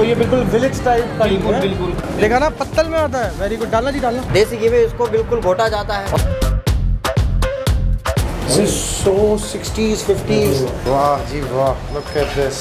ये बिल्कुल village type का बिल्कुल बिल्कुल। देखा ना, पत्तल में आता है। वेरी गुड, डालना जी डालना। देसी घी में इसको बिल्कुल घोटा जाता है। So 60s 50s, वाह जी वाह, look at this।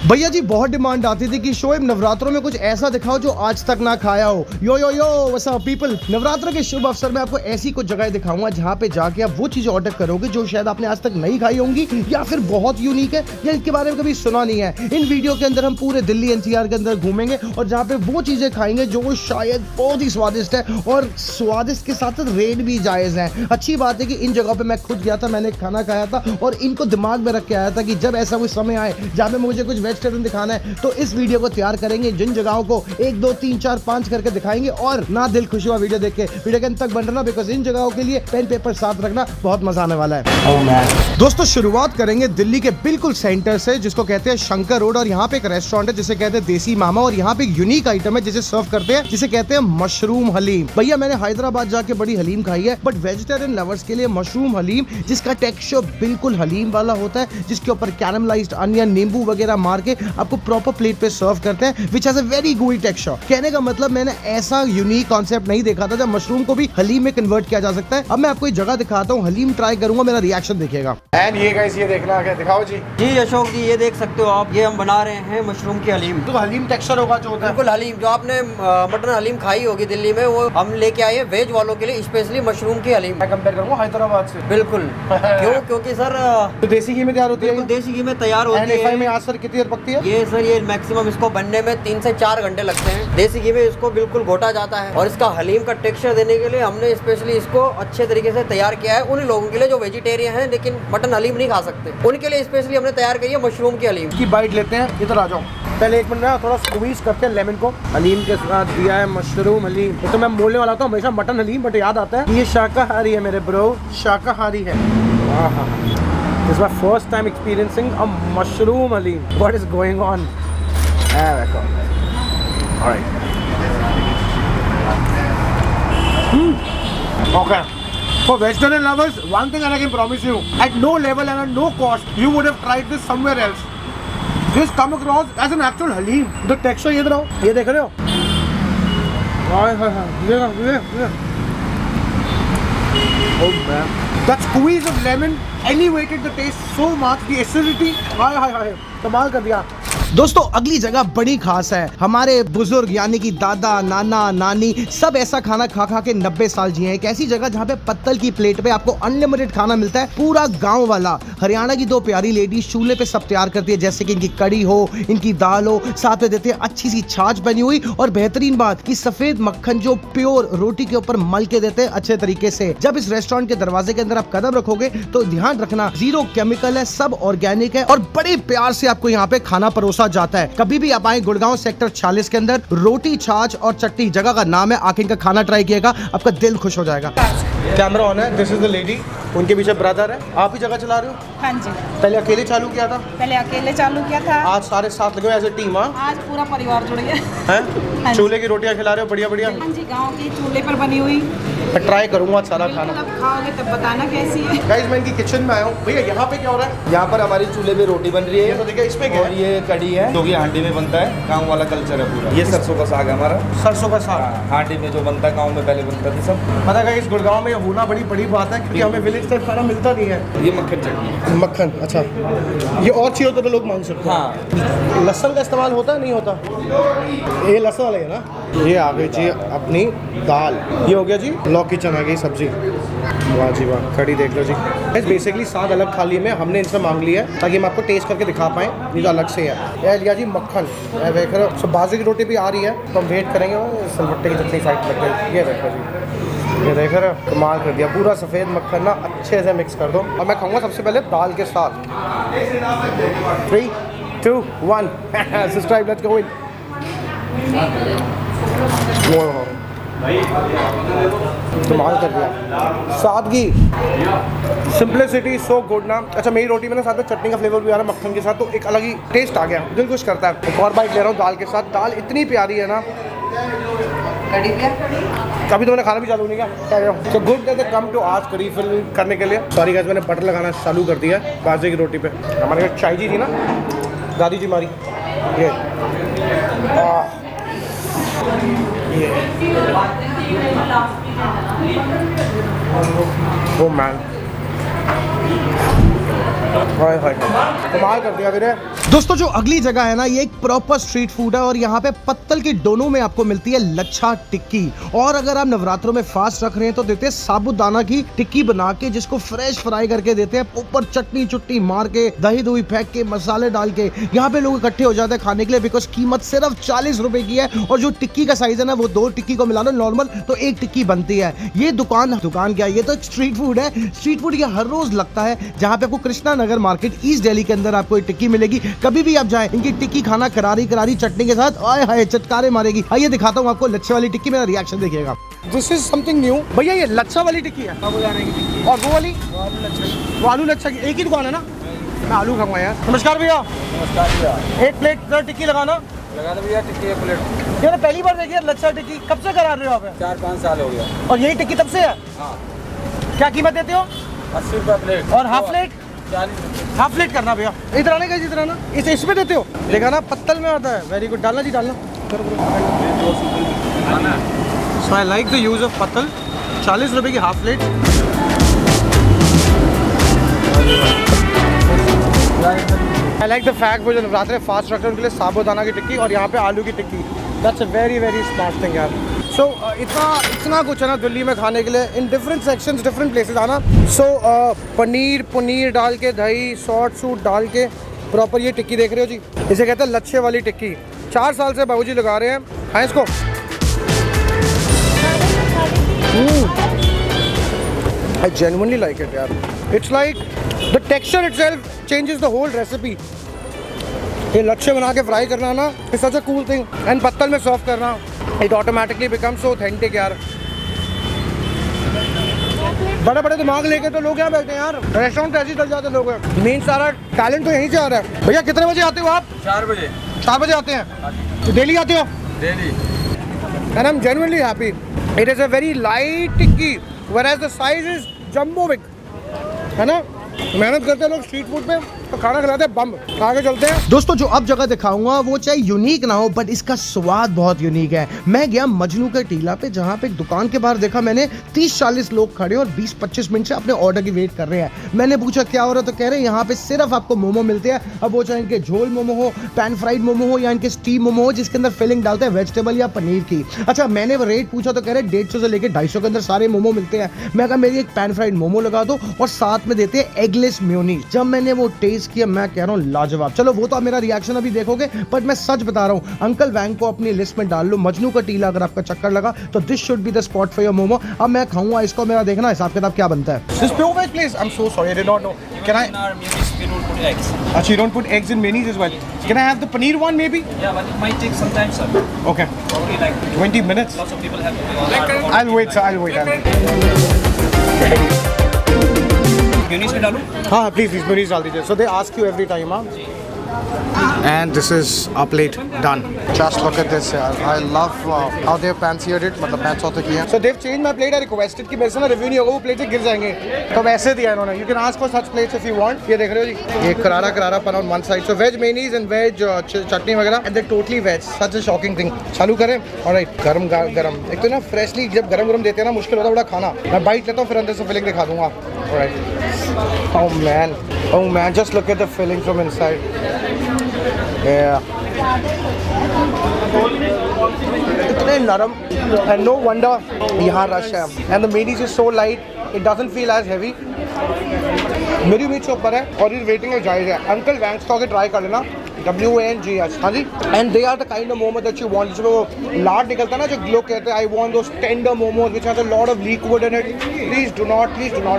भैया जी बहुत डिमांड आती थी कि शोएब नवरात्रों में कुछ ऐसा दिखाओ जो आज तक ना खाया हो। Yo yo yo what's up people, Navratra के शुभ अवसर में आपको ऐसी कुछ जगह दिखाऊंगा जहाँ पे जाके आप वो चीजें ऑर्डर करोगे जो शायद आपने आज तक नहीं खाई होंगी, या फिर बहुत यूनिक है या इनके बारे में कभी सुना नहीं है। इन वीडियो के अंदर हम पूरे दिल्ली एनसीआर के अंदर घूमेंगे और जहाँ पे वो चीजें खाएंगे जो शायद बहुत ही स्वादिष्ट है, और स्वादिष्ट के साथ रेट भी जायज है। अच्छी बात है कि इन जगहों पे मैं खुद गया था, मैंने खाना खाया था और इनको दिमाग में रख के आया था कि जब ऐसा कोई समय आए जहाँ पे मुझे कुछ वेजिटेरियन दिखाना है तो इस वीडियो को तैयार करेंगे। जिन जगहों को 1 2 3 4 5 करके दिखाएंगे और ना दिल खुश हुआ वीडियो देख के, वीडियो के अंत तक बन रहना, बिकॉज इन जगहों के लिए पेन पेपर साथ रखना, बहुत मजा आने वाला है। दोस्तों शुरुआत करेंगे दिल्ली के बिल्कुल सेंटर से, जिसको कहते हैं शंकर रोड, और यहाँ पे एक रेस्टोरेंट है जिसे कहते हैं देसी मामा, और यहाँ पे एक यूनिक आइटम है जिसे सर्व करते हैं जिसे कहते हैं मशरूम हलीम। भैया मैंने हैदराबाद जाके बड़ी हलीम खाई है, बट वेजिटेरियन लवर्स के लिए मशरूम हलीम, जिसका टेक्सचर बिल्कुल हलीम वाला होता है, जिसके ऊपर कैरमलाइज्ड अनियन नींबू वगैरह मार के आपको प्रॉपर प्लेट पे सर्व करते हैं, which has a very good texture. कहने का मतलब मैंने ऐसा यूनिक कॉन्सेप्ट नहीं देखा था जब मशरूम को भी हलीम में कन्वर्ट किया जा सकता है। अब मैं आपको एक जगह दिखाता हूँ, हलीम ट्राई करूंगा, मेरा रिएक्शन देखिएगा। एंड ये गाइस, ये देखना है, दिखाओ जी। जी अशोक जी, ये देख सकते हो आप, ये हम बना रहे हैं मशरूम की हलीम। तो हलीम टेक्सचर होगा जो होता है बिल्कुल हलीम, जो आपने मटन हलीम खाई होगी दिल्ली में, वो हम लेके आए हैं वेज वालों के लिए स्पेशली मशरूम की हलीम। मैं कंपेयर करूंगा हैदराबाद से। बिल्कुल क्यों? क्योंकि सर तो देसी घी में तैयार होती है, देसी घी में तैयार होती है। में आज सर कितनी देर पकती है ये सर, ये मैक्सिमम इसको बनने में 3 से 4 घंटे लगते हैं। देसी घी में इसको बिल्कुल घोटा जाता है, और इसका हलीम का टेक्सचर देने के लिए हमने स्पेशली इसको अच्छे तरीके से तैयार किया है। उन लोगों के लिए जो वेजिटेरियन हैं लेकिन मटन हलीम नहीं खा सकते, उनके लिए स्पेशली हमने तैयार की है मशरूम की हलीम की। बाइट लेते हैं, इधर आ जाओ। पहले 1 मिनट ना थोड़ा स्क्वीज करते हैं लेमन को। हलीम के साथ दिया है मशरूम हलीम। तो मैं बोलने वाला था हमेशा मटन हलीम, बट याद आता है ये शाकाहारी है मेरे ब्रो, शाकाहारी है। This is my first time experiencing a mushroom halim. What is going on? Alright. Okay. For vegetarian lovers, one thing I can promise you: at no level and at no cost, you would have tried this somewhere else. This come across as an actual halim. The texture, ये देखो, ये देख रहे हो? ये. Oh man. That squeeze of lemon elevated the taste so much. The acidity, हाय कमाल कर दिया। दोस्तों अगली जगह बड़ी खास है। हमारे बुजुर्ग यानी कि दादा नाना नानी सब ऐसा खाना खा खा के 90 साल जिए हैं। एक ऐसी जगह जहाँ पे पत्तल की प्लेट पे आपको अनलिमिटेड खाना मिलता है, पूरा गांव वाला। हरियाणा की 2 प्यारी लेडीज चूल्हे पे सब तैयार करती है, जैसे कि इनकी कड़ी हो, इनकी दाल हो, साथ में देते हैं अच्छी सी छाछ बनी हुई, और बेहतरीन बात कि सफेद मक्खन जो प्योर रोटी के ऊपर मल के देते हैं अच्छे तरीके से। जब इस रेस्टोरेंट के दरवाजे के अंदर आप कदम रखोगे तो ध्यान रखना, 0 केमिकल है, सब ऑर्गेनिक है, और बड़े प्यार से आपको यहाँ पे खाना परोसा जाता है। कभी भी आप आए गुड़गांव सेक्टर 46 के अंदर, रोटी छाछ और चटनी जगह का नाम है, आके इनका खाना ट्राई किएगा, आपका दिल खुश हो जाएगा। कैमरा ऑन है, दिस इज द लेडी, उनके पीछे ब्रदर है। आप ही जगह चला रहे हो? हाँ जी। पहले अकेले चालू किया था? पहले अकेले चालू किया था, आज सारे साथ लगे एज ए टीम। आज पूरा परिवार जुड़ गया हैं? चूल्हे की रोटियां खिला रहे हो, बढ़िया बढ़िया। हाँ जी, गांव की चूल्हे पर बनी हुई। मैं ट्राई करूंगा सारा खाना। अब खाओगे तब बताना कैसी है। गाइस मैं इनकी किचन में आया हूँ। भैया यहाँ पे क्या हो रहा है? यहाँ पर हमारी चूल्हे पे रोटी बन रही है। ये तो देखिए इसमें क्या और है? ये कड़ी है जो कि हांडी में बनता है, गांव वाला कल्चर है पूरा। ये सरसों का साग है हमारा, सरसों का साग। हांडी में जो बनता है, गाँव में पहले बनता था सब। पता है इस गुड़गांव में होना बड़ी बड़ी बात है, क्योंकि हमें विलेज टाइप खाना मिलता नहीं है। ये मक्खन चटनी। मक्खन, अच्छा ये और चाहिए होता तो लोग मांग सकते हैं। हाँ। लहसुन का इस्तेमाल होता है नहीं होता? ये लहसुन वाले है ना। ये आ गई जी अपनी दाल, ये हो गया जी लौकी चना की सब्जी। वाह जी वाह, कड़ी देख लो जी। बेसिकली 7 अलग थाली में हमने इनसे मांग लिया है ताकि हम आपको टेस्ट करके दिखा पाएँ, ये तो अलग से है। यह लिया जी मक्खन, देख रहे हो बाजरे की रोटी भी आ रही है, तो हम वेट करेंगे। सिलबट्टे की चटनी साइड लग गई, ये देखो जी, ये देख रहे हो कमाल कर दिया। पूरा सफ़ेद मक्खन ना अच्छे से मिक्स कर दो, और मैं खाऊंगा सबसे पहले दाल के साथ। 3 2 1 सब्सक्राइब, लेट्स गो इन। कमाल कर दिया, सादगी, सिंपलिसिटी, सो गुड ना। अच्छा मेरी रोटी में ना साथ में चटनी का फ्लेवर भी आ रहा है मक्खन के साथ, तो एक अलग ही टेस्ट आ गया, दिल खुश करता है। एक और बाइट ले रहा हूँ दाल के साथ। दाल इतनी प्यारी है ना, कभी तो मैंने खाना भी चालू नहीं किया। तो good that they come to आज करी फिल करने के लिए। सॉरी गाइस, मैंने बटर लगाना चालू कर दिया बाजरे की रोटी पे। हमारे घर चाय जी थी ना, दादी जी मारी ये ओ मैन कमाल कर दिया मेरे। दोस्तों जो अगली जगह है ना, ये एक प्रॉपर स्ट्रीट फूड है और यहाँ पे पत्तल की डोनों में आपको मिलती है लच्छा टिक्की। और अगर आप नवरात्रों में फास्ट रख रहे हैं तो देते हैं साबूदाना की टिक्की बना के, जिसको फ्रेश फ्राई करके देते हैं, ऊपर चटनी चुट्टी मार के, दही दुही फेंक के, मसाले डाल के। यहाँ पे लोग इकट्ठे हो जाते हैं खाने के लिए, बिकॉज कीमत सिर्फ 40 रुपए की है। और जो टिक्की का साइज है ना, वो 2 टिक्की को मिला लो नॉर्मल तो 1 टिक्की बनती है। ये दुकान क्या, ये तो एक स्ट्रीट फूड है। स्ट्रीट फूड ये हर रोज लगता है, जहाँ पे आपको कृष्णा नगर मार्केट ईस्ट दिल्ली के अंदर आपको एक टिक्की मिलेगी। कभी भी आप जाएं, इनकी टिक्की खाना करारी करारी चटनी के साथ, आए हाय चटकारे मारेगी। आइए दिखाता हूँ आपको लच्छे वाली टिक्की, मेरा रिएक्शन देखिएगा। दिस इज समथिंग न्यू भैया, ये लच्छा वाली टिक्की है और वो वाली वो आलू लच्छा की एक ही दुकान है ना? मैं आलू खाऊंगा यार। नमस्कार भैया। नमस्कार भैया। 1 प्लेट टिक्की लगाना। लगा दो भैया टिक्की 1 प्लेट। ये पहली बार देखिए लच्छा टिक्की। कब से करा रहे हो आप? 4-5 साल हो गया। और यही टिक्की तब से है? हाँ। क्या कीमत देते हो? 80 रुपये प्लेट। और हाफ प्लेट? 40। हाफ प्लेट करना भैया। इधर आने का, इधर आना। इसमें देते हो? देखा ना, पत्तल में आता है। वेरी गुड, डालना जी डालना। So I like the use of pattal. 40 रुपए की half plate. I like the fact वो जो नवरात्रे फास्ट रखते हैं उनके लिए साबूदाना की टिक्की और यहाँ पे आलू की टिक्की। That's a very very smart thing यार। सो इतना कुछ है ना दिल्ली में खाने के लिए, in different sections different places आना। सो पनीर डाल के, दही सॉट सूट डाल के प्रॉपर ये टिक्की देख रहे हो जी, इसे कहते हैं लच्छे वाली टिक्की। 4 साल से बाबूजी लगा रहे हैं। हाँ इसको I genuinely like it यार। It's like the texture itself changes the whole recipe। ये लच्छे बना के फ्राई करना ना, it's such a cool thing। and पत्तल में सर्व करना, it automatically becomes so authentic यार। बड़े बड़े दिमाग लेके तो लोग यहाँ बैठते हैं यार, रेस्टोरेंट ऐसे ही चल जाते लोग। मेन सारा टैलेंट तो यहीं से आ रहा है। भैया कितने बजे आते हो आप? 4 बजे। 4 बजे आते हैं तो डेली आते हो? Daily. And I'm genuinely happy। It is a very light tikki, whereas the size is jumbo big, है ना? मेहनत करते हैं लोग स्ट्रीट फूड पे तो खाना खिलाते हैं बम। आगे चलते हैं दोस्तों। जो अब जगह दिखाऊंगा वो चाहे यूनिक ना हो, बट इसका स्वाद बहुत यूनिक है। मैं गया मजनू के टीला पे, जहाँ पे एक दुकान के बाहर देखा मैंने 30-40 लोग खड़े और 20-25 मिनट से अपने ऑर्डर की वेट कर रहे हैं। मैंने पूछा क्या हो रहा है, तो कह रहे हैं यहाँ पे सिर्फ आपको मोमो मिलते हैं। अब वो चाहे इनके झोल मोमो हो, पैन फ्राइड मोमो हो या इनके स्टीम मोमो हो जिसके अंदर फिलिंग डालते हैं वेजिटेबल या पनीर की। अच्छा मैंने रेट पूछा तो कह रहे 150 से लेकर 250 के अंदर सारे मोमो मिलते हैं। मैं कहा मेरी एक पैन फ्राइड मोमो लगा दो और साथ में देते हैं एगलेस मेयोनीज। जब मैंने वो टेस्ट किया मैं कह रहा हूँ लाजवाब। चलो वो तो आप मेरा रिएक्शन अभी देखोगे, बट मैं सच बता रहा हूँ, अंकल वैंग को अपनी लिस्ट में डाल लो। मजनू का टीला अगर आपका चक्कर लगा तो this should be the spot for your momo. अब मैं खाऊंगा इसको, मेरा देखना हिसाब किताब क्या बनता है। This pure wedge place, I am so sorry, I did not know. Can I? In our mayonnaise we don't put eggs. अच्छा, you don't put eggs in mayonnaise as well. Can I have the paneer one maybe? Yeah, but it might take some time, sir. Okay. Probably like 20 minutes. lots of people have. I'll wait, sir. I'll wait. mayonnaise में डालूं? हाँ please mayonnaise डाल दीजिए। So they ask you every time, हाँ? And this is our plate done. Just look at this यार। I love how they've fancied it, मतलब fancy होते किया। So they've changed my plate। I requested कि मेरे से ना रिव्यू नहीं होगा, वो प्लेट से गिर जाएंगे, तो वैसे दिया इन्होंने। You can ask for such plates if you want। ये देख रहे हो जी, ये करारा पन on one side। So veg mayonnaise and veg चटनी वगैरह, and they're totally veg। Such a shocking thing। चालू करें। Alright, गरम। एक तो ना फ्रेशली जब गरम देते हैं ना, मुश्किल होता है बड़ा खाना। मैं बाइट लेता हूँ फिर अंदर से फिलिंग दिखा दूंगा। Alright। Oh man, just look at the filling from inside। Yeah। इतने नरम, and no wonder यहाँ रश है। And the mayonnaise is so light, it doesn't feel as heavy। मेरी उम्मीद से ऊपर है और इस वेटिंग में जायज़ है। अंकल वैंग्स का ट्राई कर लेना, WANGS। हाँ जी। And they are the kind of momo that you want, जिसमें वो लाड निकलता है ना, जो लोग कहते हैं I want those tender momos which has a lot of liquid in it. Please do not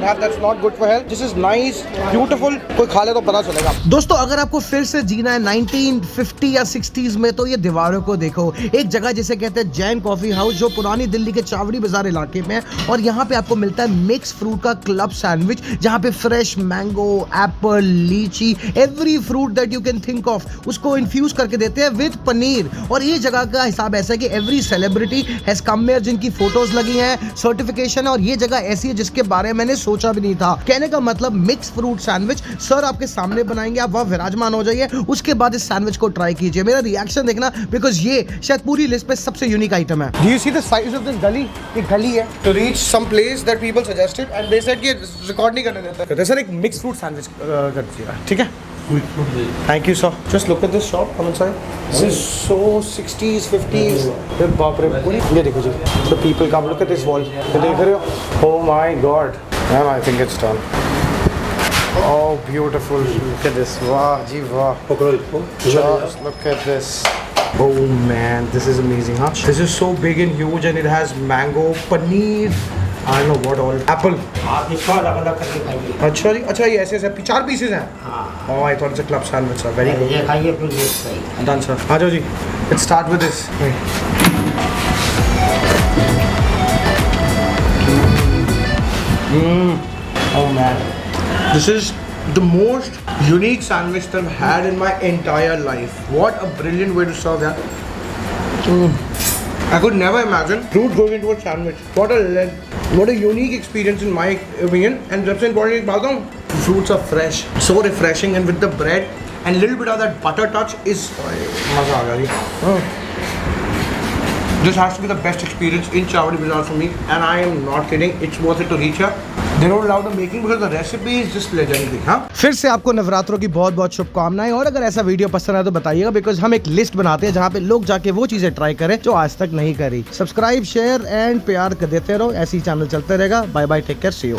have, that's not good for health. This is nice, beautiful. कोई खा ले तो पता चलेगा। दोस्तों अगर आपको फिर से जीना है 1950 या 60s में, तो ये दीवारों को देखो। एक जगह जिसे कहते हैं जैन कॉफी हाउस, जो पुरानी दिल्ली के चावड़ी बाजार इलाके में है, और यहाँ पे आपको मिलता है मिक्स फ्रूट का क्लब सैंडविच, जहाँ पे फ्रेश मैंगो, एप्पल, लीची, every fruit that you can think of उसको इन्फ्यूज करके देते हैं विद पनीर। और ये जगह का हिसाब ऐसा है कि every celebrity has come here, जिनकी फोटोज लगी हैं, सर्टिफिकेशन। और ये जगह ऐसी है जिसके बारे में मैंने सोचा भी नहीं था। कहने का मतलब मिक्स फ्रूट सैंडविच सर आपके सामने बनाएंगे, आप वहां विराजमान हो जाइए, उसके बाद इस सैंडविच को ट्राई कीजिए। मेरा रिएक्शन देखना, बिकॉज ये शायद पूरी लिस्ट पे सबसे यूनिक आइटम है। Do you see the size of this गली? ये गली है to reach some place that people suggested and they said कि रिकॉर्ड नहीं करने देता। सर एक मिक्स फ्रूट सैंडविच कर दीजिएगा, ठीक है? Thank you, sir. Just look at this shop. Come inside. This is so 60s, 50s. बाप रे, ये देखो जी. The people come. Look at this wall. ये देख रहे हो? Oh my God. Man, I think it's done. Oh, beautiful. Look at this. Wow, जी वाह. Just look at this. Oh man, this is amazing, huh? This is so big and huge, and it has mango, paneer. I don't know what all. Apple. आप इसको अलग-अलग करके खाइए। अच्छा जी, अच्छा ये ऐसे 4 पीसेस हैं। हाँ। Oh, I thought it's a club sandwich, sir. Very good. ये खाइए फिर ये खाइए। Done, sir. आ जाओ जी. Let's start with this. Oh man, this is the most unique sandwich that I've had in my entire life. What a brilliant way to serve that. I could never imagine fruit going into a sandwich. What a unique experience in my opinion. And सबसे important एक बात बताऊं, fruits are fresh, so refreshing, and with the bread and little bit of that butter touch is मजा आ गया जी. This has to be the best experience in Chawdi Bazaar for me, and I am not kidding. It's worth it to reach here. They don't allow the making because the recipe is just legendary. हाँ? फिर से आपको नवरात्रों की बहुत बहुत शुभकामनाएं। और अगर ऐसा वीडियो पसंद आए तो बताइएगा, बिकॉज हम एक लिस्ट बनाते हैं जहाँ पे लोग जाके वो चीजें ट्राई करें जो आज तक नहीं करी। सब्सक्राइब, शेयर एंड प्यार कर देते रहो, ऐसी चैनल चलते रहेगा। Bye bye, take care, see you.